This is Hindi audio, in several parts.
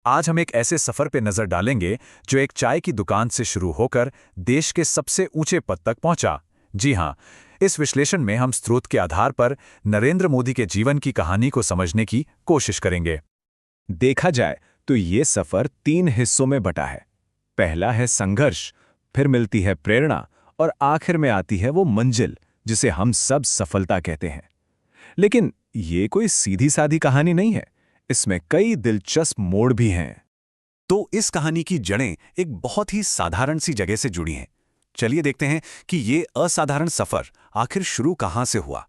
आज हम एक ऐसे सफर पे नजर डालेंगे जो एक चाय की दुकान से शुरू होकर देश के सबसे ऊंचे पद तक पहुंचा। जी हां, इस विश्लेषण में हम स्रोत के आधार पर नरेंद्र मोदी के जीवन की कहानी को समझने की कोशिश करेंगे। देखा जाए तो ये सफर 3 हिस्सों में बटा है। पहला है संघर्ष, फिर मिलती है प्रेरणा और आखिर में आती है वो मंजिल जिसे हम सब सफलता कहते हैं। लेकिन ये कोई सीधी सादी कहानी नहीं है, इसमें कई दिलचस्प मोड़ भी हैं। तो इस कहानी की जड़ें एक बहुत ही साधारण सी जगह से जुड़ी हैं। चलिए देखते हैं कि ये असाधारण सफर आखिर शुरू कहां से हुआ।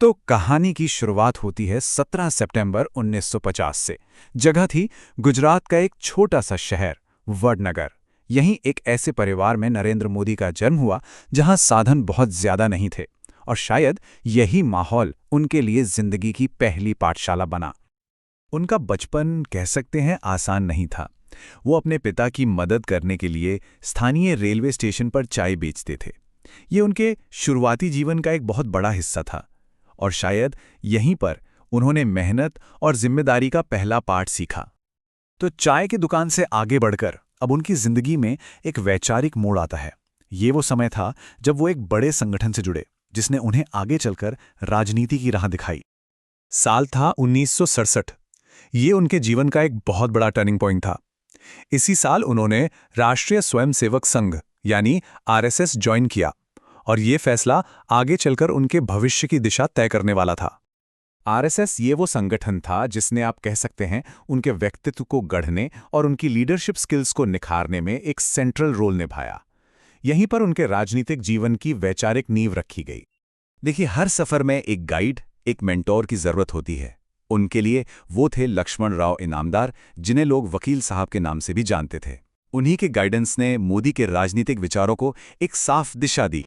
तो कहानी की शुरुआत होती है 17 सितंबर 1950 से। जगह थी गुजरात का एक छोटा सा शहर वडनगर। यहीं एक ऐसे परिवार में नरेंद्र मोदी का जन्म हुआ जहां साधन बहुत ज्यादा नहीं थे, और शायद यही माहौल उनके लिए जिंदगी की पहली पाठशाला बना। उनका बचपन कह सकते हैं आसान नहीं था। वो अपने पिता की मदद करने के लिए स्थानीय रेलवे स्टेशन पर चाय बेचते थे। ये उनके शुरुआती जीवन का एक बहुत बड़ा हिस्सा था, और शायद यहीं पर उन्होंने मेहनत और जिम्मेदारी का पहला पाठ सीखा। तो चाय की दुकान से आगे बढ़कर अब उनकी जिंदगी में एक वैचारिक मोड़ आता है। ये वो समय था जब वो एक बड़े संगठन से जुड़े जिसने उन्हें आगे चलकर राजनीति की राह दिखाई। साल था 1967। ये उनके जीवन का एक बहुत बड़ा टर्निंग पॉइंट था। इसी साल उन्होंने राष्ट्रीय स्वयंसेवक संघ यानी आरएसएस ज्वाइन किया, और ये फैसला आगे चलकर उनके भविष्य की दिशा तय करने वाला था। आरएसएस ये वो संगठन था जिसने आप कह सकते हैं उनके व्यक्तित्व को गढ़ने और उनकी लीडरशिप स्किल्स को निखारने में एक सेंट्रल रोल निभाया। यहीं पर उनके राजनीतिक जीवन की वैचारिक नींव रखी गई। देखिए, हर सफर में एक गाइड, एक मेंटोर की जरूरत होती है। उनके लिए वो थे लक्ष्मण राव इनामदार, जिन्हें लोग वकील साहब के नाम से भी जानते थे। उन्हीं के गाइडेंस ने मोदी के राजनीतिक विचारों को एक साफ दिशा दी।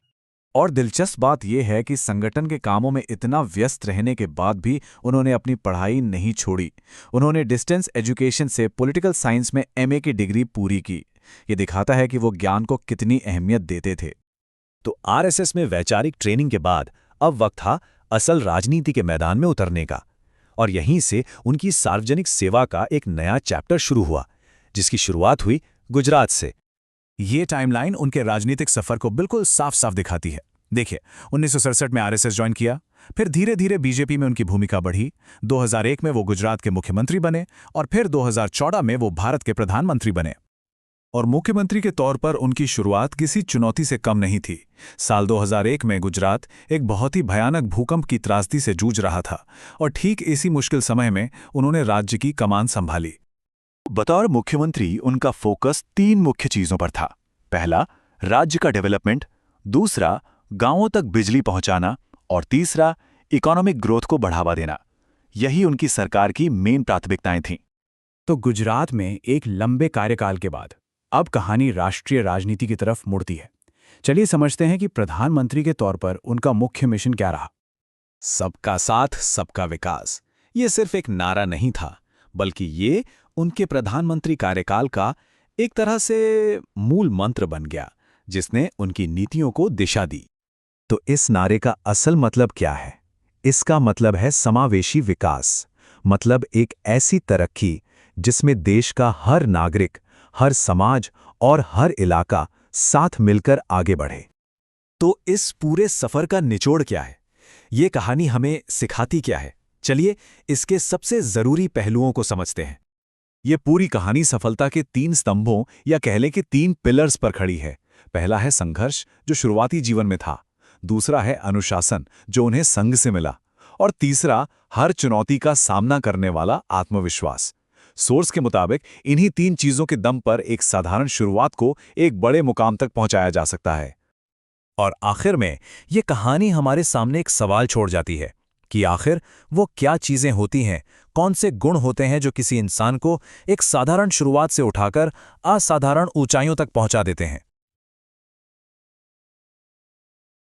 और दिलचस्प बात यह है कि संगठन के कामों में इतना व्यस्त रहने के बाद भी उन्होंने अपनी पढ़ाई नहीं छोड़ी। उन्होंने डिस्टेंस एजुकेशन से पॉलिटिकल साइंस में एमए की डिग्री पूरी की। ये दिखाता है कि वो ज्ञान को कितनी अहमियत देते थे। तो आरएसएस में वैचारिक ट्रेनिंग के बाद अब वक्त था असल राजनीति के मैदान में उतरने का। और यहीं से उनकी सार्वजनिक सेवा का एक नया चैप्टर शुरू हुआ, जिसकी शुरुआत हुई गुजरात से। ये टाइमलाइन उनके राजनीतिक सफर को बिल्कुल साफ साफ दिखाती है। देखिए, 1967 में आरएसएस ज्वाइन किया, फिर धीरे धीरे बीजेपी में उनकी भूमिका बढ़ी। 2001 में वो गुजरात के मुख्यमंत्री बने, और फिर 2014 में वो भारत के प्रधानमंत्री बने। और मुख्यमंत्री के तौर पर उनकी शुरुआत किसी चुनौती से कम नहीं थी। साल 2001 में गुजरात एक बहुत ही भयानक भूकंप की त्रासदी से जूझ रहा था, और ठीक इसी मुश्किल समय में उन्होंने राज्य की कमान संभाली। बतौर मुख्यमंत्री उनका फोकस 3 मुख्य चीजों पर था। पहला, राज्य का डेवलपमेंट, दूसरा, गांवों तक बिजली पहुंचाना, और तीसरा, इकोनॉमिक ग्रोथ को बढ़ावा देना। यही उनकी सरकार की मेन प्राथमिकताएं थीं। तो गुजरात में एक लंबे कार्यकाल के बाद अब कहानी राष्ट्रीय राजनीति की तरफ मुड़ती है। चलिए समझते हैं कि प्रधानमंत्री के तौर पर उनका मुख्य मिशन क्या रहा। सबका साथ, सबका विकास, ये सिर्फ एक नारा नहीं था, बल्कि ये उनके प्रधानमंत्री कार्यकाल का एक तरह से मूल मंत्र बन गया, जिसने उनकी नीतियों को दिशा दी। तो इस नारे का असल मतलब क्या है? इसका मतलब है समावेशी विकास। मतलब एक ऐसी तरक्की जिसमें देश का हर नागरिक, हर समाज और हर इलाका साथ मिलकर आगे बढ़े। तो इस पूरे सफर का निचोड़ क्या है? ये कहानी हमें सिखाती क्या है? चलिए इसके सबसे जरूरी पहलुओं को समझते हैं। ये पूरी कहानी सफलता के 3 स्तंभों या कह लें कि 3 पिलर्स पर खड़ी है। पहला है संघर्ष, जो शुरुआती जीवन में था। दूसरा है अनुशासन, जो उन्हें संघ से मिला। और तीसरा, हर चुनौती का सामना करने वाला आत्मविश्वास। सोर्स के मुताबिक इन्हीं 3 चीजों के दम पर एक साधारण शुरुआत को एक बड़े मुकाम तक पहुंचाया जा सकता है। और आखिर में ये कहानी हमारे सामने एक सवाल छोड़ जाती है कि आखिर वो क्या चीजें होती हैं, कौन से गुण होते हैं जो किसी इंसान को एक साधारण शुरुआत से उठाकर असाधारण ऊंचाइयों तक पहुंचा देते हैं।